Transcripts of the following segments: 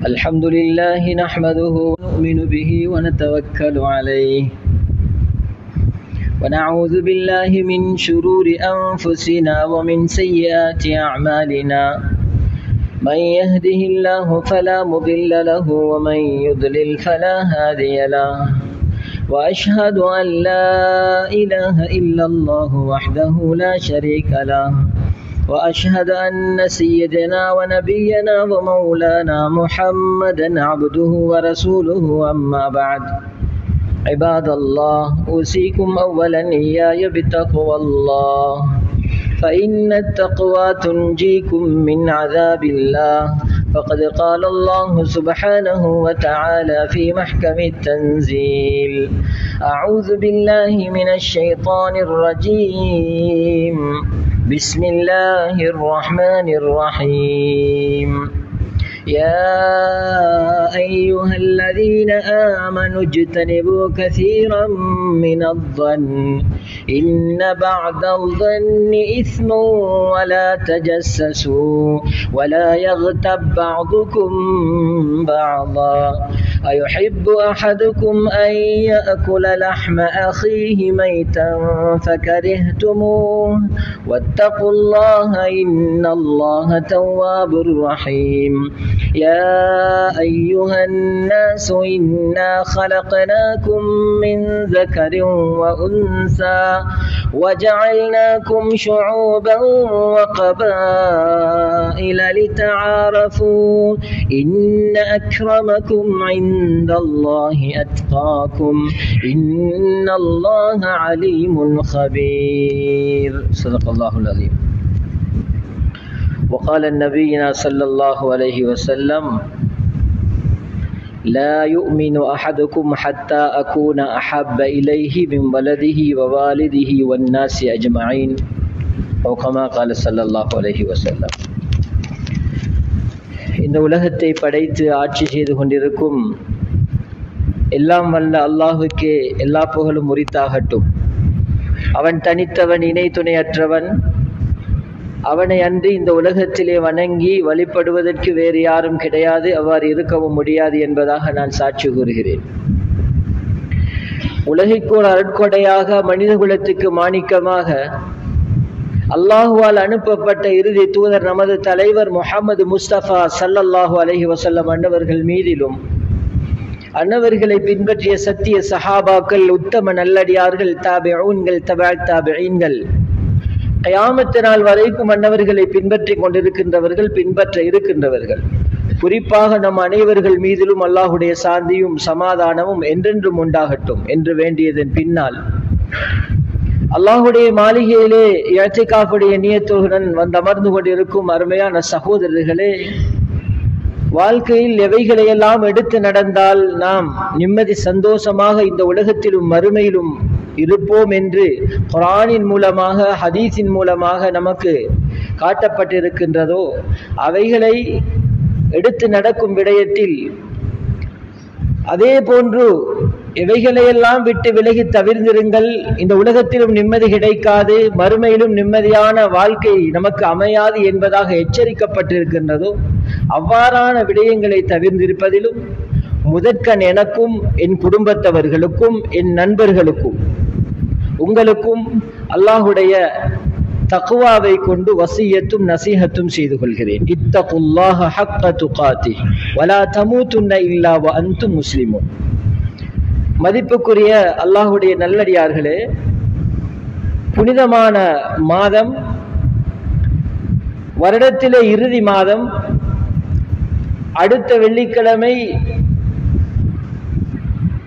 الحمد لله نحمده ونؤمن به ونتوكل عليه ونعوذ بالله من شرور أنفسنا ومن سيئات أعمالنا من يهده الله فلا مضل له ومن يضلل فلا هادي له وأشهد أن لا إله إلا الله وحده لا شريك له وأشهد أن سيدنا ونبينا ومولانا محمدا عبده ورسوله أما بعد عباد الله أوصيكم أولا إياي بتقوى الله فإن التقوى تنجيكم من عذاب الله فقد قال الله سبحانه وتعالى في محكم التنزيل أعوذ بالله من الشيطان الرجيم بسم الله الرحمن الرحيم يا أيها الذين آمنوا اجتنبوا كثيرا من الظن إن بعض الظن إثم ولا تجسسوا ولا يغتب بعضكم بعضا أيحب أحدكم أن يأكل لحم أخيه ميتا فكرهتموه واتقوا الله إن الله تواب رحيم يا أيها الناس إنا خلقناكم من ذكر وأنثى وجعلناكم شعوبا وقبائل لتعارفوا إن أكرمكم عند الله أتقاكم إن الله عليم خبير صدق الله العظيم وقال النبينا صلى الله عليه وسلم لا يؤمن أحدكم حتى أكون أحب إليه من ولده ووالده والناس أجمعين أو كما قال صلى الله عليه وسلم இந்த உலகத்தை படைத்து ஆட்சி செய்து கொண்டிருக்கும் எல்லாம் வல்ல அல்லாஹுக்கே எல்லா புகழும் உரித்தாகட்டும். அவன் தனித்தவன், இணை துணையற்றவன். அவனை அன்றி இந்த உலகத்திலே வணங்கி வழிபடுவதற்கு வேறு யாரும் கிடையாது, அவ்வாறு இருக்கவும் முடியாது என்பதாக நான் சாட்சி கூறுகிறேன். உலகிற்கோர் அருட்கொடையாக மனித குலத்துக்கு மாணிக்கமாக அல்லாஹுவால் அனுப்பப்பட்ட இறுதி தூதர் நமது தலைவர் முஹம்மது முஸ்தபா ஸல்லல்லாஹு அலைஹி வஸல்லம் அன்னவர்கள் மீதிலும் அன்னவர்களை பின்பற்றிய சத்திய சஹாபாக்கள், உத்தம நல்லடியார்கள், தாபிஊன்கள், தபஅத் தாபிஈன்கள், கியாமத் நாள் வரைக்கும் அன்னவர்களை பின்பற்றிக் கொண்டிருக்கின்றவர்கள், பின்பற்ற இருக்கின்றவர்கள், குறிப்பாக நம் அனைவர்கள் மீதிலும் அல்லாஹுடைய சாந்தியும் சமாதானமும் என்றென்றும் உண்டாகட்டும் என்று வேண்டியதன் பின்னால் அல்லாஹுடைய மாளிகையிலே இஅ்திகாஃபுடைய நியத்துடன் வந்து அமர்ந்து கொண்டிருக்கும் அருமையான சகோதரர்களே, வாழ்க்கையில் எவைகளையெல்லாம் எடுத்து நடந்தால் நாம் நிம்மதி சந்தோஷமாக இந்த உலகத்திலும் மறுமையிலும் இருப்போம் என்று குர்ஆனின் மூலமாக, ஹதீஸின் மூலமாக நமக்கு காட்டப்பட்டிருக்கின்றதோ அவைகளை எடுத்து நடக்கும் விடயத்தில், அதே போன்று எவைகளையெல்லாம் விட்டு விலகி தவிர்ந்திருங்கள், இந்த உலகத்திலும் நிம்மதி கிடைக்காது, மறுமையிலும் நிம்மதியான வாழ்க்கை நமக்கு அமையாது என்பதாக எச்சரிக்கப்பட்டிருக்கின்றதோ அவ்வாறான விடயங்களை தவிர்ந்திருப்பதிலும் முதற்கண் எனக்கும் என் குடும்பத்தவர்களுக்கும் என் நண்பர்களுக்கும் உங்களுக்கும் அல்லாஹுடைய தக்வாவை கொண்டு வசியத்தும் நசீஹத்தும் செய்து கொள்கிறேன். இத்தகுல்லாஹ ஹக்க துகாதி வலா தமூதுன்ன இல்லா வ அன்தும் முஸ்லிமூன். மதிப்புக்குரிய அல்லாஹுடைய நல்லடியார்களே, புனிதமான மாதம், வருடத்திலே இறுதி மாதம், அடுத்த வெள்ளிக்கிழமை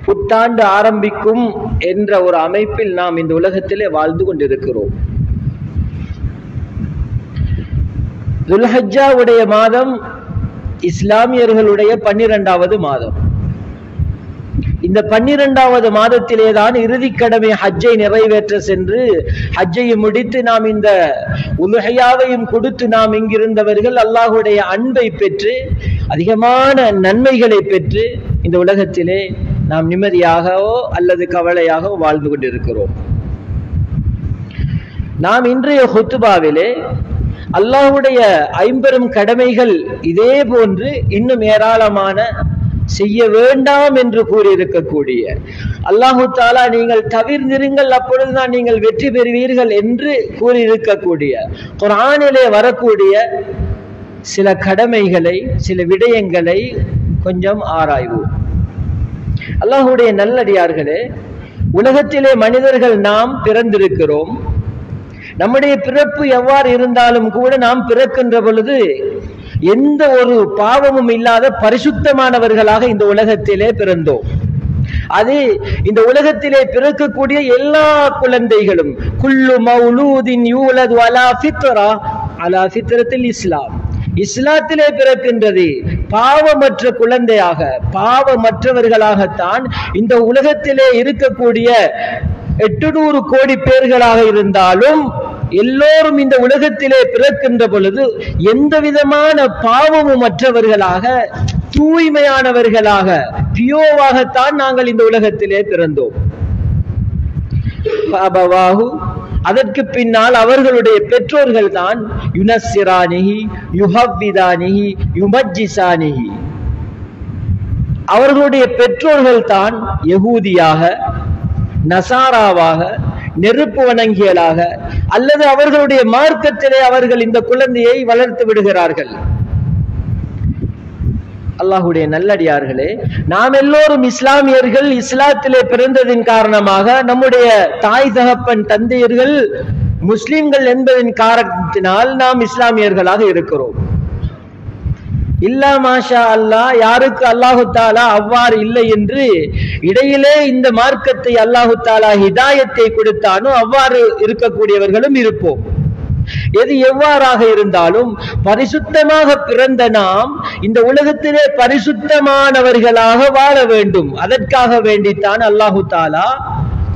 புத்தாண்டு ஆரம்பிக்கும் என்ற ஒரு அமைப்பில் நாம் இந்த உலகத்திலே வாழ்ந்து கொண்டிருக்கிறோம். துல்ஹஜ்ஜாவுடைய மாதம் இஸ்லாமியர்களுடைய 12வது மாதம். இந்த 12வது மாதத்திலே தான் இறுதி கடமை ஹஜ்ஜை நிறைவேற்ற சென்று ஹஜ்ஜை முடித்து நாம் இந்த உலுஹியாவையும் கொடுத்து நாம் இங்கிருந்தவர்கள் அல்லாஹுடைய அன்பை பெற்று அதிகமான நன்மைகளை பெற்று இந்த உலகத்திலே நாம் நிம்மதியாகவோ அல்லது கவலையாகவோ வாழ்ந்து கொண்டிருக்கிறோம். நாம் இன்றைய ஹுத்பாவிலே அல்லாஹ்வுடைய ஐம்பெரும் கடமைகள் இதே போன்று இன்னும் ஏராளமான செய்ய வேண்டாம் என்று கூறியிருக்கக்கூடிய, அல்லாஹு தாலா நீங்கள் தவிர்ந்திருங்கள் அப்பொழுதுதான் நீங்கள் வெற்றி பெறுவீர்கள் என்று கூறியிருக்கக்கூடிய குர்ஆனிலே வரக்கூடிய சில கடமைகளை, சில விடயங்களை கொஞ்சம் ஆராய்வோம். அல்லாஹ்வுடைய நல்லடியார்களே, உலகத்திலே மனிதர்கள் நாம் பிறந்திருக்கிறோம். நம்முடைய பிறப்பு எவ்வாறு இருந்தாலும் கூட நாம் பிறக்கின்ற பொழுது எந்த ஒரு பாவமும் இல்லாத பரிசுத்தமானவர்களாக இந்த உலகத்திலே பிறந்தோம். அது இந்த உலகத்திலே பிறக்கக்கூடிய எல்லா குழந்தைகளும் குல்லு மௌலூதின் யூலது அலா ஃபித்ரா அலா ஃபித்ரத்தில் இஸ்லாம், இஸ்லாத்திலே பிறக்கின்றது. பாவமற்ற குழந்தையாக, பாவமற்றவர்களாகத்தான் இந்த உலகத்திலே இருக்கக்கூடிய 800 கோடி பேர்களாக இருந்தாலும் எல்லோரும் இந்த உலகத்திலே பிறக்கின்ற பொழுது எந்த விதமான பாவமும் மற்றவர்களாக, தூய்மையானவர்களாக, பியோவாகத்தான் நாங்கள் இந்த உலகத்திலே பிறந்தோம். அதற்கு பின்னால் அவர்களுடைய பெற்றோர்கள் தான் யுனஸ்ஸிரானிஹி யுஹவ்விதானிஹி யுமஜ்ஜிசானிஹி, அவர்களுடைய பெற்றோர்கள் தான் யகூதியாக, நசாராவாக, நெருப்பு வணங்கியலாக, அல்லது அவர்களுடைய மார்க்கத்திலே அவர்கள் இந்த குழந்தையை வளர்த்து விடுகிறார்கள். அல்லாஹ்வுடைய நல்லடியார்களே, நாம் எல்லோரும் இஸ்லாமியர்கள். இஸ்லாத்திலே பிறந்ததின் காரணமாக நம்முடைய தாய் தகப்பன் தந்தையர்கள் முஸ்லிம்கள் என்பதன் காரணத்தினால் நாம் இஸ்லாமியர்களாக இருக்கிறோம். இல்லா மாஷா அல்லாஹ், யாருக்கு அல்லாஹு தாலா அவ்வாறு இல்லை என்று இடையிலே இந்த மார்க்கத்தை அல்லாஹு தாலா ஹிதாயத்தை கொடுத்தானோ அவ்வாறு இருக்கக்கூடியவர்களும் இருப்போம். எது எவ்வாறாக இருந்தாலும் பரிசுத்தமாக பிறந்த நாம் இந்த உலகத்திலே பரிசுத்தமானவர்களாக வாழ வேண்டும். அதற்காக வேண்டித்தான் அல்லாஹு தாலா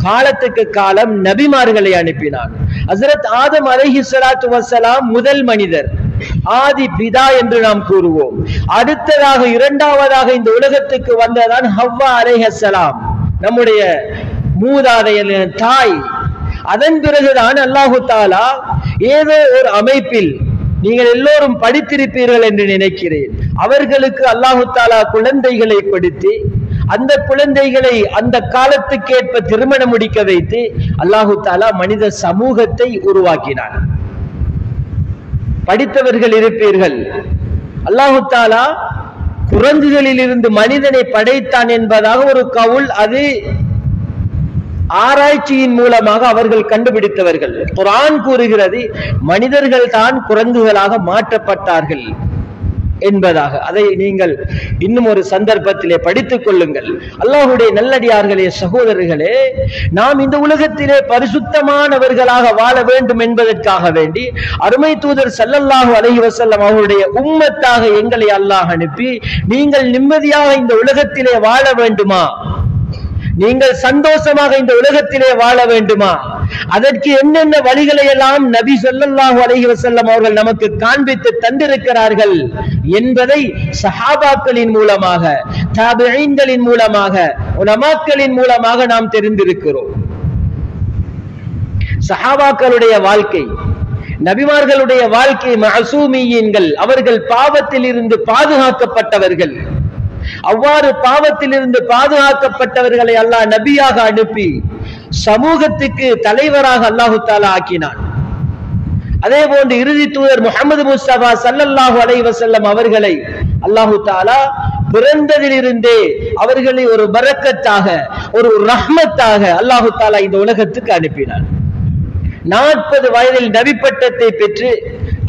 காலத்துக்கு காலம் நபிமார்களை அனுப்பினான். ஹஸ்ரத் ஆதம் அலைஹிஸ்ஸலாத்து வஸ்ஸலாம் முதல் மனிதர், ஆதி பிதா என்று நாம் கூறுவோம். அடுத்ததாக இரண்டாவதாக இந்த உலகத்துக்கு வந்ததான் ஹவ்வா அலைஹிஸ்ஸலாம், நம்முடைய மூதாதையரின் தாய். அதன் பிறகுதான் அல்லாஹு தாலா ஏதோ ஒரு அமைப்பில், நீங்கள் எல்லோரும் படித்திருப்பீர்கள் என்று நினைக்கிறேன், அவர்களுக்கு அல்லாஹு தாலா குழந்தைகளை கொடுத்து அந்த குழந்தைகளை அந்த காலத்துக்கேற்ப திருமணம் முடிக்க வைத்து அல்லாஹு தாலா மனித சமூகத்தை உருவாக்கினான். படித்தவர்கள் இருப்பீர்கள். அல்லாஹு தாலா குரங்குகளில் இருந்து மனிதனை படைத்தான் என்பதாக ஒரு கவுல், அது ஆராய்ச்சியின் மூலமாக அவர்கள் கண்டுபிடித்தவர்கள். குர்ஆன் கூறுகிறது மனிதர்கள் தான் குரங்குகளாக மாற்றப்பட்டார்கள் என்பதாக. அதை நீங்கள் இன்னும் ஒரு சந்தர்ப்பத்திலே படித்துக் கொள்ளுங்கள். அல்லாஹ்வுடைய நல்லடியார்களே, சகோதரர்களே, நாம் இந்த உலகத்திலே பரிசுத்தமானவர்களாக வாழ வேண்டும் என்பதற்காக வேண்டி அருமை தூதர் ஸல்லல்லாஹு அலைஹி வஸல்லம் அவருடைய உம்மத்தாக எங்களை அல்லாஹ் அனுப்பி, நீங்கள் நிம்மதியாக இந்த உலகத்திலே வாழ வேண்டுமா, நீங்கள் சந்தோஷமாக இந்த உலகத்திலே வாழ வேண்டுமா, அதற்கு என்னென்ன வழிகளை எல்லாம் நபி ஸல்லல்லாஹு அலைஹி வஸல்லம் அவர்கள் நமக்கு காண்பித்து தந்திருக்கிறார்கள் என்பதை சஹாபாக்களின் மூலமாக, தாபிஈன்களின் மூலமாக, உலமாக்களின் மூலமாக நாம் தெரிந்திருக்கிறோம். சஹாபாக்களுடைய வாழ்க்கை, நபிமார்களுடைய வாழ்க்கை, மஅசூமியீன்கள், அவர்கள் பாவத்தில் இருந்து பாதுகாக்கப்பட்டவர்கள். அவ்வாறு பாவத்தில் இருந்து பாதுகாக்கப்பட்டவர்களை அல்லாஹ் நபியாக அனுப்பி சமூகத்துக்கு தலைவராக அல்லாஹு தாலா ஆக்கினான். அதே போன்று இறுதி தூதர் முஹம்மது முஸ்தபா ஸல்லல்லாஹு அலைஹி வஸல்லம் அவர்களை அல்லாஹு தாலா பிறந்ததிலிருந்தே அவர்களை ஒரு பரக்கத்தாக, ஒரு ரஹ்மத்தாக அல்லாஹு தாலா இந்த உலகத்துக்கு அனுப்பினான். 40 வயதில் நபி பட்டத்தை பெற்று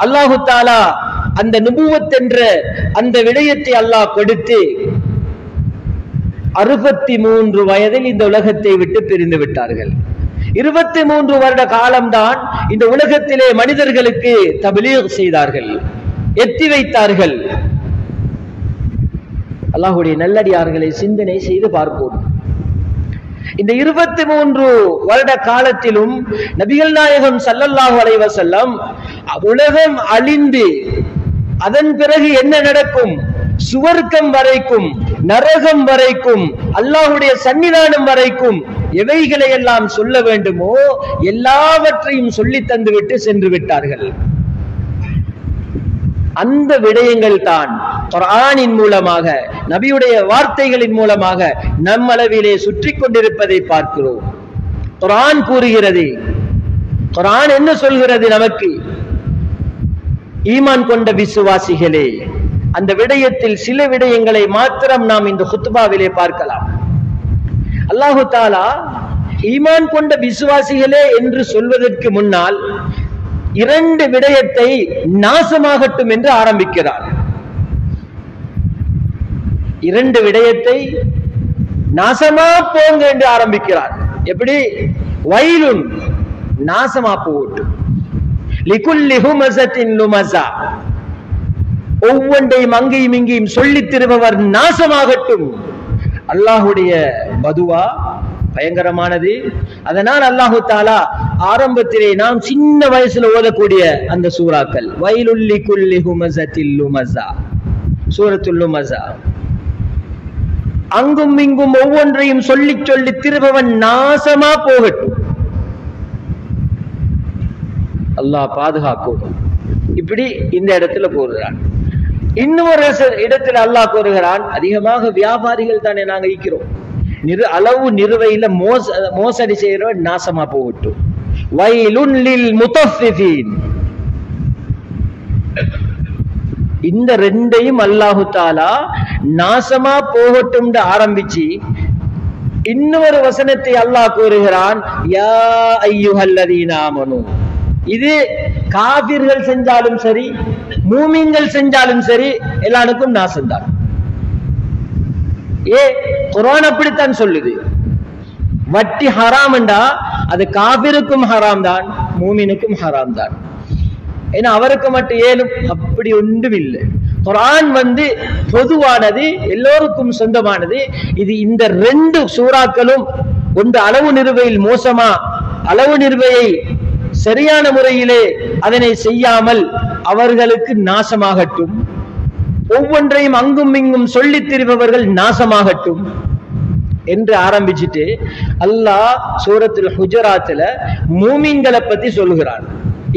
அல்லாஹு தாலா அந்த நுபுவத் என்ற அந்த விடயத்தை அல்லாஹ் கொடுத்து 63 வயதில் இந்த உலகத்தை விட்டு பிரிந்து விட்டார்கள். 23 வருட காலம்தான் இந்த உலகத்திலே மனிதர்களுக்கு தப்லீக் செய்தார்கள், எத்தி வைத்தார்கள். அல்லாஹ்வுடைய நல்லடியார்களை சிந்தனை செய்து பார்ப்போம். இந்த 23 வருட காலத்திலும் நபிகள் நாயகம் ஸல்லல்லாஹு அலைஹி வஸல்லம் உலகம் அழிந்து அதன் பிறகு என்ன நடக்கும், சுவர்க்கம் வரைக்கும், நரகம் வரைக்கும், அல்லாஹ்வுடைய சன்னிதானம் வரைக்கும் எவைகளை எல்லாம் சொல்ல வேண்டுமோ எல்லாவற்றையும் சொல்லி தந்துவிட்டு சென்று விட்டார்கள். அந்த விடயங்கள் தான் குர்ஆனின் மூலமாக, நபியுடைய வார்த்தைகளின் மூலமாக நம்மளவிலே சுற்றி கொண்டிருப்பதை பார்க்கிறோம். குர்ஆன் கூறுகிறது, குர்ஆன் என்ன சொல்கிறது நமக்கு? ஈமான் கொண்ட விசுவாசிகளே, அந்த விடயத்தில் சில விடயங்களை மாத்திரம் நாம் இந்த குத்பாவிலே பார்க்கலாம். அல்லாஹு தஆலா ஈமான் கொண்ட விசுவாசிகளே என்று சொல்வதற்கு முன்னால் 2 விடயத்தை நாசமாகட்டும் என்று ஆரம்பிக்கிறார். 2 விடயத்தை நாசமா போங்க என்று ஆரம்பிக்கிறார். எப்படி? வயலுன், நாசமா போகட்டும். லிகுல்லி ஹுமஸத்தின் லுமஸா, ஒவ்வொன்றையும் அங்கேயும் இங்கேயும் சொல்லித் திரும்பவர் நாசமாகட்டும். அல்லாஹுடைய பதுவா பயங்கரமானது. அதனால் அல்லாஹு தஆலா ஆரம்பத்திலே நாம் சின்ன வயசுல ஓதக்கூடிய அந்த சூறாக்கள், வயலுல் லிகுல்லி ஹுமஸத்தில் லுமஸா, சூரத்துல் லுமஸா, அங்கும் இங்கும் ஒவ்வொன்றையும் சொல்லி சொல்லி திரும்பவன் நாசமா போகட்டும். அல்லாஹ் பாதுகாக்கும். இப்படி இந்த இடத்துல கூறுகிறான். இன்னொரு இடத்துல அல்லாஹ் கூறுகிறான், அதிகமாக வியாபாரிகள் தானே நாங்க இருக்கிறோம், அளவு நிறுவையில மோசடி செய்யறவன் நாசமா போகட்டும். வயலுன் லில் முத்தஃபிஃபீன். இந்த 2ஐயும் அல்லாஹு தஆலா நாசமா போகட்டும் ஆரம்பிச்சு இன்னொரு வசனத்தை அல்லாஹ் கூறுகிறான், யா அய்யுஹல்லதீன ஆமனூ. இது காபிர்கள் செஞ்சாலும் சரி, மூமின்கள் செஞ்சாலும் சரி, எல்லாருக்கும் நாசம்தான். குர்ஆன் அப்படித்தான் சொல்லுது. வட்டி ஹராம் என்றா அது காபிருக்கும் ஹராம் தான், மூமினுக்கும் ஹராம் தான். ஏன்னா அவருக்கு மட்டும் ஏலும் அப்படி ஒன்றும் இல்லை. குர்ஆன் பொதுவானது, எல்லோருக்கும் சொந்தமானது. இது இந்த 2 சூறாக்களும் ஒன்று அளவு நிறுவையில் மோசமா, அளவு நிறுவையை சரியான முறையிலே அதனை செய்யாமல் அவர்களுக்கு நாசமாகட்டும். ஒவ்வொன்றையும் அங்கும் இங்கும் சொல்லித் திரிபவர்கள் நாசமாகட்டும் என்று ஆரம்பிச்சுட்டு அல்லாஹ் சூரத்துல் ஹுஜராத்ல மூமின்களை பத்தி சொல்கிறான்.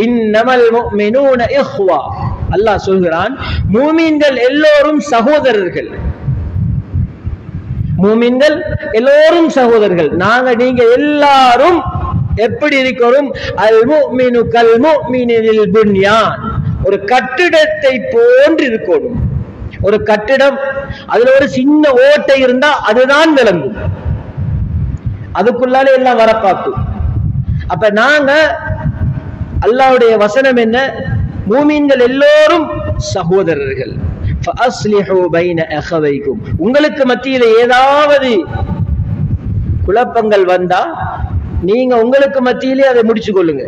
இன்னமல் முஃமினூன இஹ்வா. அல்லாஹ் சொல்கிறான், மூமின்கள் எல்லோரும் சகோதரர்கள். மூமின்கள் எல்லோரும் சகோதரர்கள். நீங்க எல்லாரும் எப்படி இருக்கிறோம்? அல் முஃமினு கல் முஃமினில் புன்யான். ஒரு கட்டிடத்தை போன்று இருக்கணும். ஒரு கட்டிடம், அதுல ஒரு சின்ன ஓட்டை இருந்தா அதுதான் விளங்கும், அதுக்குள்ளாலே எல்லாம் வரப்பாக்கும். அப்ப நாங்க அல்லாஹ்வுடைய வசனம் என்ன? மூமின்கள் எல்லோரும் சகோதரர்கள். ஃபஅஸ்லிஹு பைன அഖவைக்கும். உங்களுக்கு மத்தியில ஏதாவது குழப்பங்கள் வந்தா நீங்க உங்களுக்கு மத்தியிலே அதை முடிச்சு கொள்ளுங்க.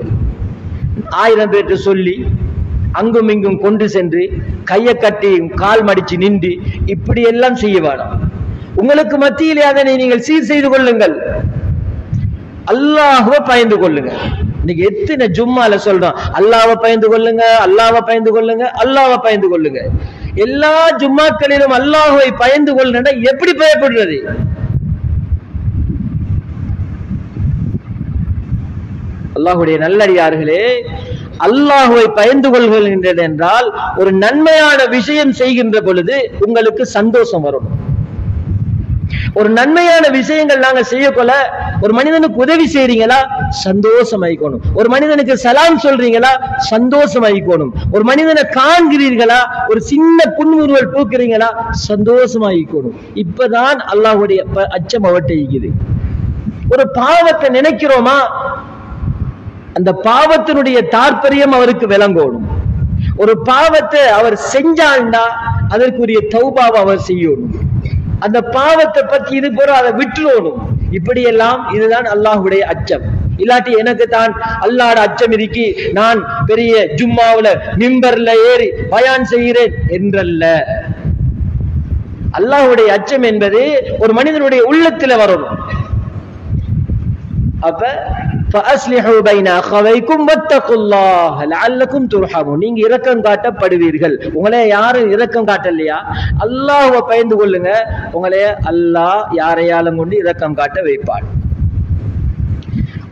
1000 பேர்ட்ட சொல்லி அங்கும் இங்கும் கொண்டு சென்று கையை கட்டி கால் மடிச்சு நின்று இப்படி எல்லாம் செய்ய வேண்டாம். உங்களுக்கு மத்தியிலே அதனை நீங்கள் சீர் செய்து கொள்ளுங்கள். அல்லாஹ்வை பயந்து கொள்ளுங்க. இன்னைக்கு எத்தனை ஜும்மால சொல்றோம், அல்லாஹ்வை பயந்து கொள்ளுங்க, அல்லாஹ்வை பயந்து கொள்ளுங்க, அல்லாஹ்வை பயந்து கொள்ளுங்க. எல்லா ஜும்மாக்களிலும் அல்லாஹ்வை பயந்து கொள்ளுங்க. எப்படி பயப்படுறது? அல்லாஹ்வுடைய நல்லடியார்களே, அல்லாஹ்வை பயந்து கொள்கின்றன என்றால் ஒரு நன்மையான விஷயம் செய்கின்ற பொழுது உங்களுக்கு சந்தோஷம் வரும். ஒரு நன்மையான விஷயங்கள் நாங்க செய்யக்கொள்ள, ஒரு மனிதனுக்கு உதவி செய்றீங்களா, சந்தோஷம் ஆயிக்கணும். ஒரு மனிதனுக்கு சலாம் சொல்றீங்களா, சந்தோஷம் ஆயிக்கணும். ஒரு மனிதனை காண்கிறீர்களா, ஒரு சின்ன புன்முறுவல் பூக்குறீங்களா, சந்தோஷம் ஆயிக்கணும். இப்பதான் அல்லாஹ்வுடைய அச்சம் அவட்டை இருக்குது. ஒரு பாவத்தை நினைக்கிறோமா, அந்த பாவத்தினுடைய தாற்பயம் அவருக்கு விளங்கணும். ஒரு பாவத்தை அவர் செஞ்சாண்டா அதற்குரிய தௌபாவை அவர் செய்யணும். அந்த பாவத்தை பத்தி இது போற அதை விட்டுறணும். இப்படியெல்லாம் இதுதான் அல்லாஹ்வுடைய அச்சம். இல்லாட்டி எனக்கு தான் அல்லாஹ்வுடைய அச்சம் இருக்கி நான் பெரிய ஜும்மாவுல மிம்பர்ல ஏறி பயான் செய்கிறேன் என்றல்ல. அல்லாஹ்வுடைய அச்சம் என்பது ஒரு மனிதனுடைய உள்ளத்துல வரணும். அப்ப فَأَصْلِحُوا بَيْنَ أَخَوَيْكُمْ وَاتَّقُوا اللَّهَ لَعَلَّكُمْ تُرْحَمُونَ. நீங்க இரக்கம் காட்டப்படுவீர்கள். உங்களே யாரும் இரக்கம் காட்டலையா, அல்லாஹ்வை பயந்து கொள்ளுங்க. உங்களே அல்லாஹ் யாரையாலும் கொண்டு இரக்கம் காட்ட வைப்பான்.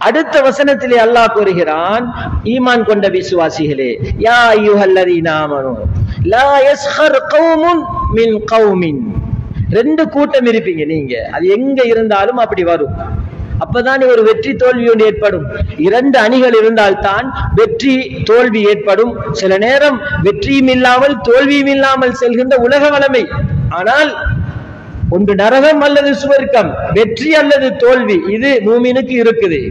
அடுத்த வசனத்திலே அல்லாஹ் கூறுகிறான், ஈமான் கொண்ட விசுவாசிகளே, யா அய்யுஹல்லதீன ஆமனூ, லா யஸ்ஹர் கௌமுன் மின் கௌமின். ரெண்டு கூட்டம் இருப்பீங்க நீங்க, அது எங்க இருந்தாலும் அப்படி வரும். அப்பதான் ஒரு வெற்றி தோல்வி ஒன்று ஏற்படும். இரண்டு அணிகள் இருந்தால் தான் வெற்றி தோல்வி ஏற்படும். சில நேரம் வெற்றியும் இல்லாமல் தோல்வியும் இல்லாமல் செல்கின்ற உலக வளமை. ஆனால் ஒன்று நரகம் அல்லது சுவர்க்கம், வெற்றி அல்லது தோல்வி, இது மூமினுக்கு இருக்குது.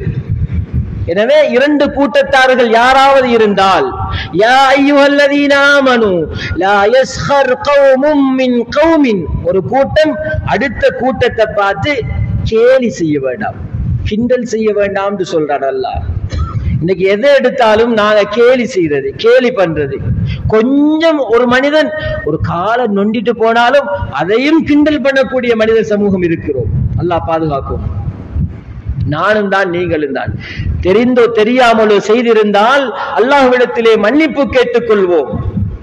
எனவே இரண்டு கூட்டத்தார்கள் யாராவது இருந்தால், யா அய்யுஹல்லதீன ஆமனு லா யஸ்ஹர் கௌமும் மின் கௌமின், ஒரு கூட்டம் அடுத்த கூட்டத்தை பார்த்து கேலி செய்ய வேண்டாம், கிண்டல் செய்ய வேண்டாம் என்று சொல்றார் அல்லாஹ். இன்னைக்கு எதை எடுத்தாலும் நாங்க கேலி செய்யறது, கேலி பண்றது. கொஞ்சம் ஒரு மனிதன் ஒரு காலை நொண்டிட்டு போனாலும் அதையும் கிண்டல் பண்ணக்கூடிய மனித சமூகம் இருக்கிறோம். அல்லாஹ் பாதுகாக்கும். நானும் தான் நீங்களும் தான். தெரிந்தோ தெரியாமலோ செய்திருந்தால் அல்லாஹ்விடத்திலே மன்னிப்பு கேட்டுக்கொள்வோம்.